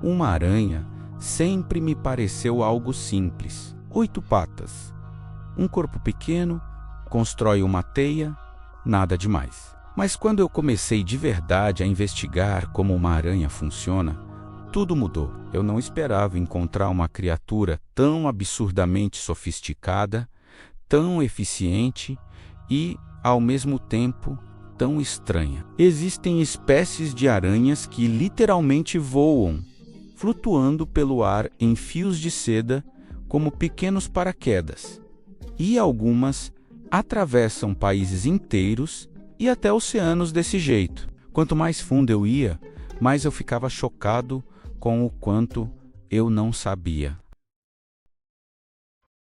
Uma aranha sempre me pareceu algo simples. 8 patas, um corpo pequeno, constrói uma teia, nada demais. Mas quando eu comecei de verdade a investigar como uma aranha funciona, tudo mudou. Eu não esperava encontrar uma criatura tão absurdamente sofisticada, tão eficiente e, ao mesmo tempo, tão estranha. Existem espécies de aranhas que literalmente voam, flutuando pelo ar em fios de seda como pequenos paraquedas. E algumas atravessam países inteiros e até oceanos desse jeito. Quanto mais fundo eu ia, mais eu ficava chocado com o quanto eu não sabia.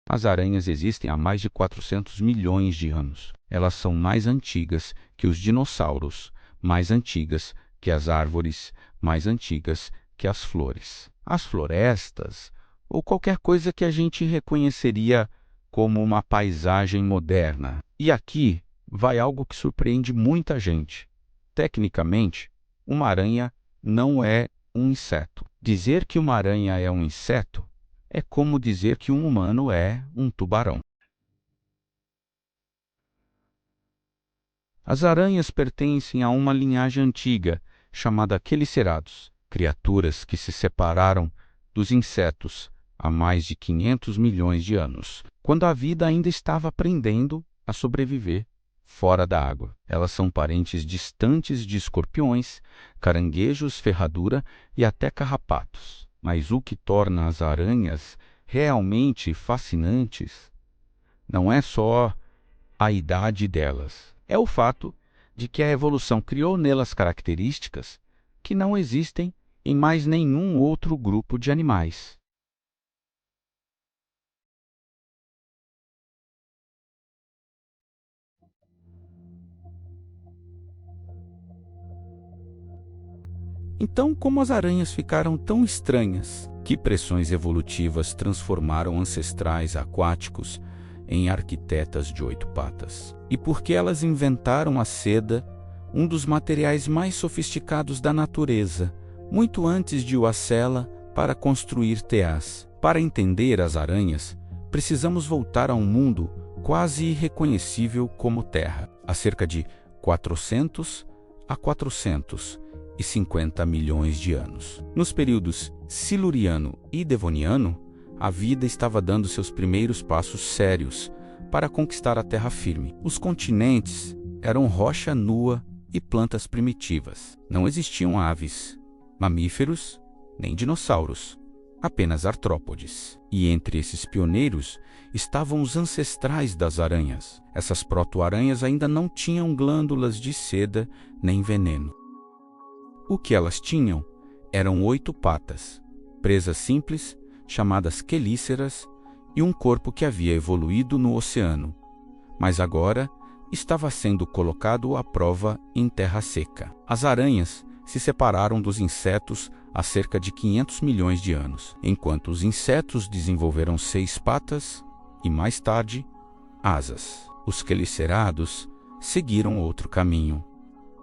As aranhas existem há mais de 400 milhões de anos. Elas são mais antigas que os dinossauros, mais antigas que as árvores, mais antigas que as flores, as florestas ou qualquer coisa que a gente reconheceria como uma paisagem moderna. E aqui vai algo que surpreende muita gente. Tecnicamente, uma aranha não é um inseto. Dizer que uma aranha é um inseto é como dizer que um humano é um tubarão. As aranhas pertencem a uma linhagem antiga chamada quelicerados, criaturas que se separaram dos insetos há mais de 500 milhões de anos, quando a vida ainda estava aprendendo a sobreviver fora da água. Elas são parentes distantes de escorpiões, caranguejos, ferradura e até carrapatos. Mas o que torna as aranhas realmente fascinantes não é só a idade delas, é o fato de que a evolução criou nelas características que não existem em mais nenhum outro grupo de animais. Então, como as aranhas ficaram tão estranhas? Que pressões evolutivas transformaram ancestrais aquáticos em arquitetas de 8 patas? E por que elas inventaram a seda, um dos materiais mais sofisticados da natureza, muito antes de Oacela, para construir teás? Para entender as aranhas, precisamos voltar a um mundo quase irreconhecível como Terra, há cerca de 400 a 450 milhões de anos. Nos períodos Siluriano e Devoniano, a vida estava dando seus primeiros passos sérios para conquistar a terra firme. Os continentes eram rocha nua e plantas primitivas. Não existiam aves, mamíferos, nem dinossauros, apenas artrópodes. E entre esses pioneiros estavam os ancestrais das aranhas. Essas proto-aranhas ainda não tinham glândulas de seda nem veneno. O que elas tinham eram 8 patas, presas simples, chamadas quelíceras, e um corpo que havia evoluído no oceano, mas agora estava sendo colocado à prova em terra seca. As aranhas se separaram dos insetos há cerca de 500 milhões de anos, enquanto os insetos desenvolveram 6 patas e, mais tarde, asas. Os quelicerados seguiram outro caminho.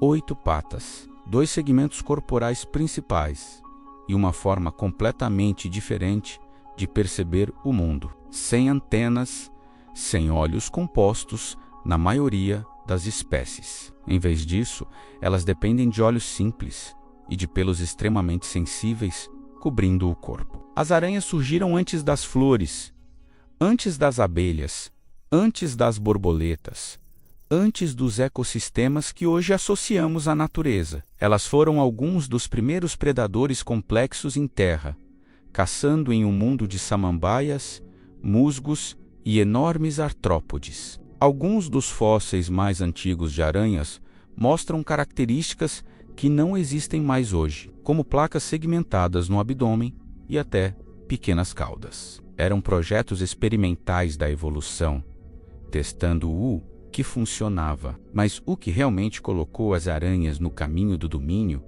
8 patas, 2 segmentos corporais principais e uma forma completamente diferente de perceber o mundo, sem antenas, sem olhos compostos na maioria das espécies. Em vez disso, elas dependem de olhos simples e de pelos extremamente sensíveis cobrindo o corpo. As aranhas surgiram antes das flores, antes das abelhas, antes das borboletas, antes dos ecossistemas que hoje associamos à natureza. Elas foram alguns dos primeiros predadores complexos em terra, caçando em um mundo de samambaias, musgos e enormes artrópodes. Alguns dos fósseis mais antigos de aranhas mostram características que não existem mais hoje, como placas segmentadas no abdômen e até pequenas caudas. Eram projetos experimentais da evolução, testando o que funcionava. Mas o que realmente colocou as aranhas no caminho do domínio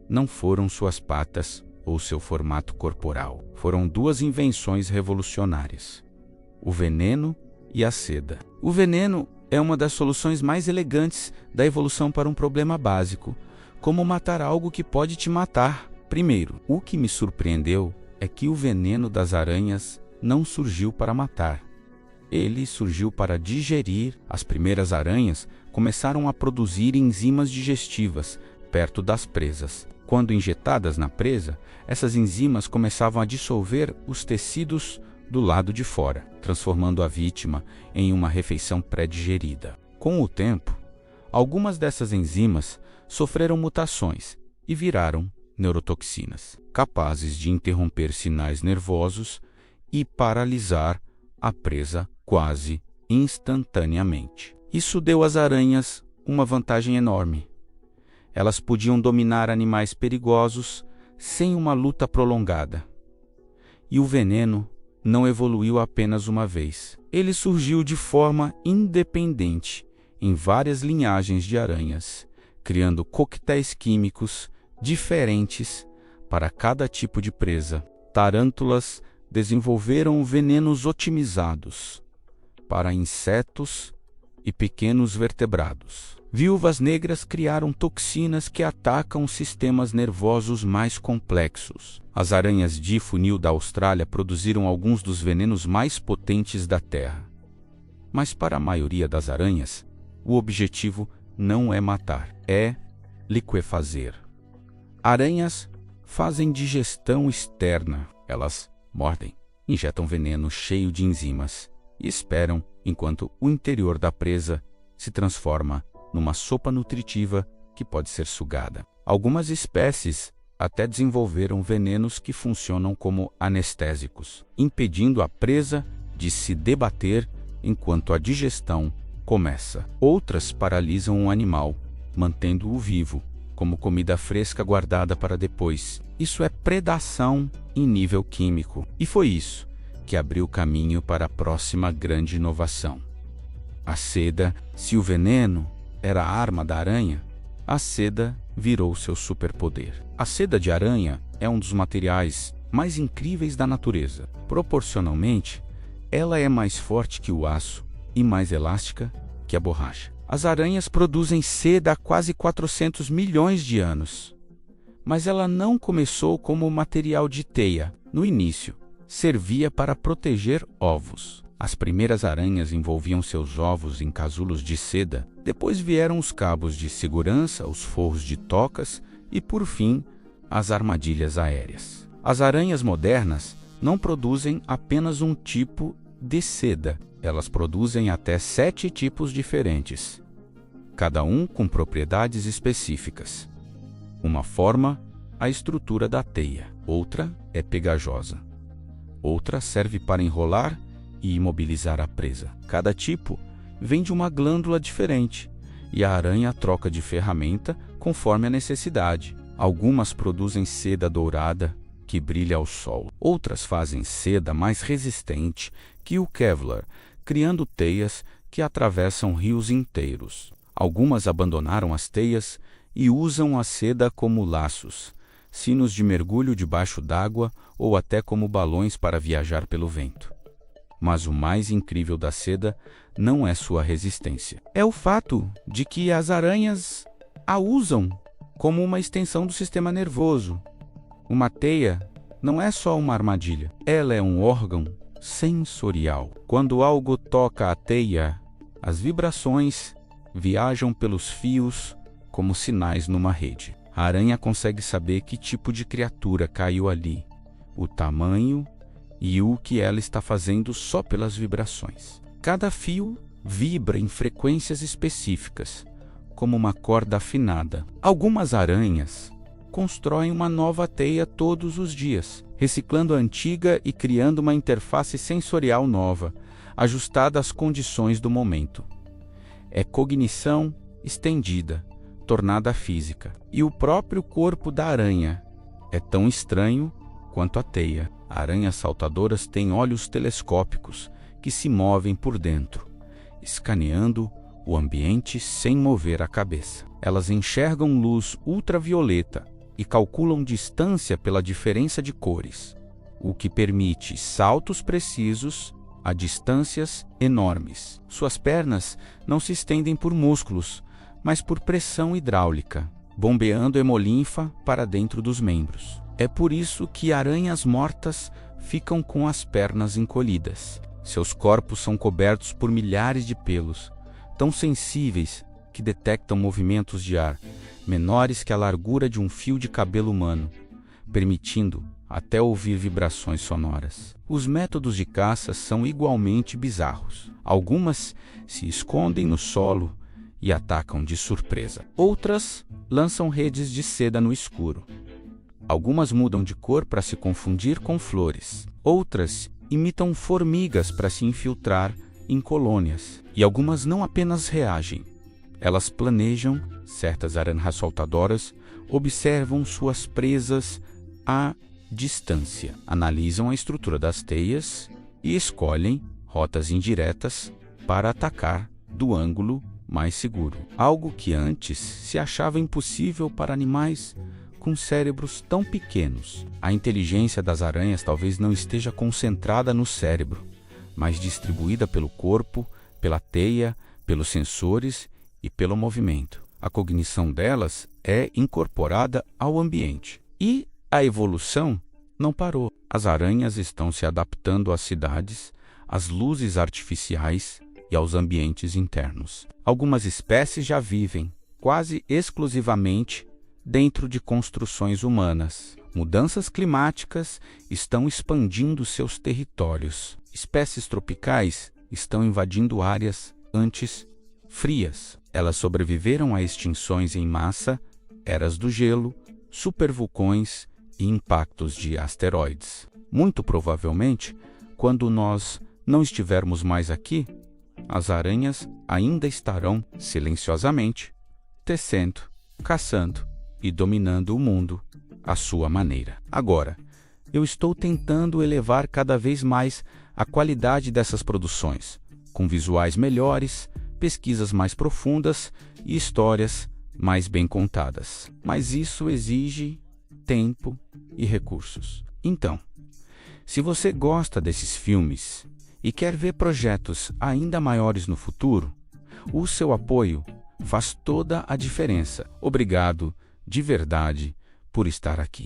não foram suas patas ou seu formato corporal. Foram 2 invenções revolucionárias: o veneno e a seda. O veneno é uma das soluções mais elegantes da evolução para um problema básico, como matar algo que pode te matar, Primeiro, o que me surpreendeu é que o veneno das aranhas não surgiu para matar. Ele surgiu para digerir. As primeiras aranhas começaram a produzir enzimas digestivas perto das presas. Quando injetadas na presa, essas enzimas começavam a dissolver os tecidos do lado de fora, transformando a vítima em uma refeição pré-digerida. Com o tempo, algumas dessas enzimas sofreram mutações e viraram neurotoxinas, capazes de interromper sinais nervosos e paralisar a presa quase instantaneamente. Isso deu às aranhas uma vantagem enorme. Elas podiam dominar animais perigosos sem uma luta prolongada. E o veneno não evoluiu apenas uma vez. Ele surgiu de forma independente em várias linhagens de aranhas, criando coquetéis químicos diferentes para cada tipo de presa. Tarântulas desenvolveram venenos otimizados para insetos e pequenos vertebrados. Viúvas negras criaram toxinas que atacam sistemas nervosos mais complexos. As aranhas de funil da Austrália produziram alguns dos venenos mais potentes da Terra. Mas para a maioria das aranhas, o objetivo não é matar, é liquefazer. Aranhas fazem digestão externa. Elas mordem, injetam veneno cheio de enzimas e esperam enquanto o interior da presa se transforma numa sopa nutritiva que pode ser sugada. Algumas espécies até desenvolveram venenos que funcionam como anestésicos, impedindo a presa de se debater enquanto a digestão começa. Outras paralisam o animal, mantendo-o vivo, como comida fresca guardada para depois. Isso é predação em nível químico. E foi isso que abriu caminho para a próxima grande inovação. A seda. Se o veneno era a arma da aranha, a seda virou seu superpoder. A seda de aranha é um dos materiais mais incríveis da natureza. Proporcionalmente, ela é mais forte que o aço e mais elástica que a borracha. As aranhas produzem seda há quase 400 milhões de anos. Mas ela não começou como material de teia. No início, servia para proteger ovos. As primeiras aranhas envolviam seus ovos em casulos de seda. Depois vieram os cabos de segurança, os forros de tocas e, por fim, as armadilhas aéreas. As aranhas modernas não produzem apenas um tipo de seda. Elas produzem até 7 tipos diferentes, cada um com propriedades específicas. Uma forma a estrutura da teia, outra é pegajosa, outra serve para enrolar e imobilizar a presa. Cada tipo vem de uma glândula diferente e a aranha troca de ferramenta conforme a necessidade. Algumas produzem seda dourada que brilha ao sol. Outras fazem seda mais resistente que o Kevlar, criando teias que atravessam rios inteiros. Algumas abandonaram as teias e usam a seda como laços, sinos de mergulho debaixo d'água ou até como balões para viajar pelo vento. Mas o mais incrível da seda não é sua resistência. É o fato de que as aranhas a usam como uma extensão do sistema nervoso. Uma teia não é só uma armadilha, ela é um órgão sensorial. Quando algo toca a teia, as vibrações viajam pelos fios como sinais numa rede. A aranha consegue saber que tipo de criatura caiu ali, o tamanho e o que ela está fazendo só pelas vibrações. Cada fio vibra em frequências específicas, como uma corda afinada. Algumas aranhas constroem uma nova teia todos os dias, reciclando a antiga e criando uma interface sensorial nova, ajustada às condições do momento. É cognição estendida, tornada física. E o próprio corpo da aranha é tão estranho quanto a teia. Aranhas saltadoras têm olhos telescópicos que se movem por dentro, escaneando o ambiente sem mover a cabeça. Elas enxergam luz ultravioleta e calculam distância pela diferença de cores, o que permite saltos precisos a distâncias enormes. Suas pernas não se estendem por músculos, mas por pressão hidráulica. bombeando hemolinfa para dentro dos membros. É por isso que aranhas mortas ficam com as pernas encolhidas. Seus corpos são cobertos por milhares de pelos, tão sensíveis que detectam movimentos de ar, menores que a largura de um fio de cabelo humano, permitindo até ouvir vibrações sonoras. Os métodos de caça são igualmente bizarros. Algumas se escondem no solo e atacam de surpresa. Outras lançam redes de seda no escuro. Algumas mudam de cor para se confundir com flores. Outras imitam formigas para se infiltrar em colônias. E algumas não apenas reagem. Elas planejam. Certas aranhas saltadoras observam suas presas à distância, analisam a estrutura das teias e escolhem rotas indiretas para atacar do ângulo mais seguro. Algo que antes se achava impossível para animais com cérebros tão pequenos. A inteligência das aranhas talvez não esteja concentrada no cérebro, mas distribuída pelo corpo, pela teia, pelos sensores e pelo movimento. A cognição delas é incorporada ao ambiente. E a evolução não parou. As aranhas estão se adaptando às cidades, às luzes artificiais e aos ambientes internos. Algumas espécies já vivem quase exclusivamente dentro de construções humanas. Mudanças climáticas estão expandindo seus territórios. Espécies tropicais estão invadindo áreas antes frias. Elas sobreviveram a extinções em massa, eras do gelo, supervulcões e impactos de asteroides. Muito provavelmente, quando nós não estivermos mais aqui, as aranhas ainda estarão silenciosamente tecendo, caçando e dominando o mundo à sua maneira. Agora, eu estou tentando elevar cada vez mais a qualidade dessas produções, com visuais melhores, pesquisas mais profundas e histórias mais bem contadas. Mas isso exige tempo e recursos. Então, se você gosta desses filmes e quer ver projetos ainda maiores no futuro, o seu apoio faz toda a diferença. Obrigado, de verdade, por estar aqui.